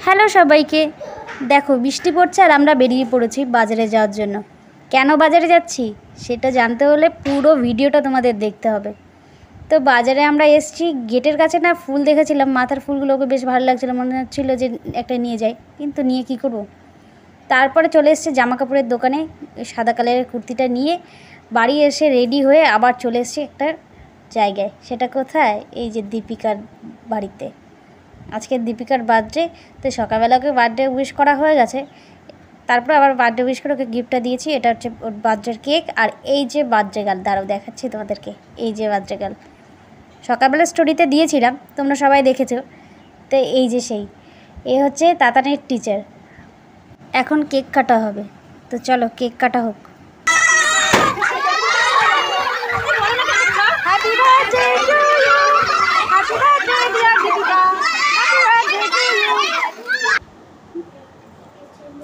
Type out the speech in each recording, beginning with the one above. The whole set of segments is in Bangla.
হ্যালো সবাইকে। দেখো বৃষ্টি পড়ছে আর আমরা বেরিয়ে পড়েছি বাজারে যাওয়ার জন্য। কেন বাজারে যাচ্ছি সেটা জানতে হলে পুরো ভিডিওটা তোমাদের দেখতে হবে। তো বাজারে আমরা এসেছি, গেটের কাছে না ফুল দেখেছিলাম, মাথার ফুলগুলোকে বেশ ভালো লাগছিলো, মনে হচ্ছিলো যে একটা নিয়ে যাই, কিন্তু নিয়ে কী করবো। তারপরে চলে এসেছে জামা কাপড়ের দোকানে, সাদা কালারের কুর্তিটা নিয়ে বাড়ি এসে রেডি হয়ে আবার চলে এসেছি একটা জায়গায়। সেটা কোথায়? এই যে দীপিকার বাড়িতে। আজকে দীপিকার বার্থডে, তো সকালবেলা ওকে বার্থডে উইশ করা হয়ে গেছে। তারপর আবার বার্থডে উইশ করে ওকে গিফটটা দিয়েছি। এটা হচ্ছে ওর বার্থডের কেক। আর এই যে বার্থডে গার্ল, দাঁড়াও দেখাচ্ছি তোমাদেরকে। এই যে বার্থডে গার্ল, সকালবেলা স্টোরিতে দিয়েছিলাম, তোমরা সবাই দেখেছো। তো এই যে সেই, এ হচ্ছে তাতানের টিচার। এখন কেক কাটা হবে, তো চলো কেক কাটা হোক।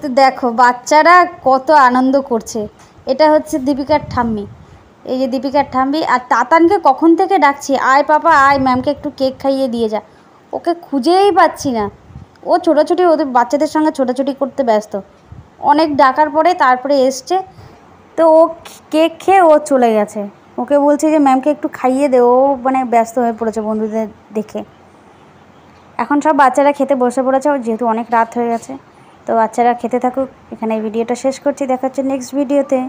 তো দেখো বাচ্চারা কত আনন্দ করছে। এটা হচ্ছে দীপিকার ঠাম্মি, এই যে দীপিকার ঠাম্মি। আর তাতানকে কখন থেকে ডাকছি, আয় পাপা আয়, ম্যামকে একটু কেক খাইয়ে দিয়ে যা। ওকে খুঁজেই পাচ্ছি না। ও ছোটাছুটি, ওদের বাচ্চাদের সঙ্গে ছোটাছুটি করতে ব্যস্ত। অনেক ডাকার পরে তারপরে এসছে, তো ও কেক খেয়ে ও চলে গেছে। ওকে বলছে যে ম্যামকে একটু খাইয়ে দে, ও মানে ব্যস্ত হয়ে পড়েছে বন্ধুদের দেখে। এখন সব বাচ্চারা খেতে বসে পড়েছে, যেহেতু অনেক রাত হয়ে গেছে। তো বাচ্চারা খেতে থাকুক, এখানে ভিডিওটা শেষ করছি, দেখা হচ্ছে নেক্সট ভিডিওতে।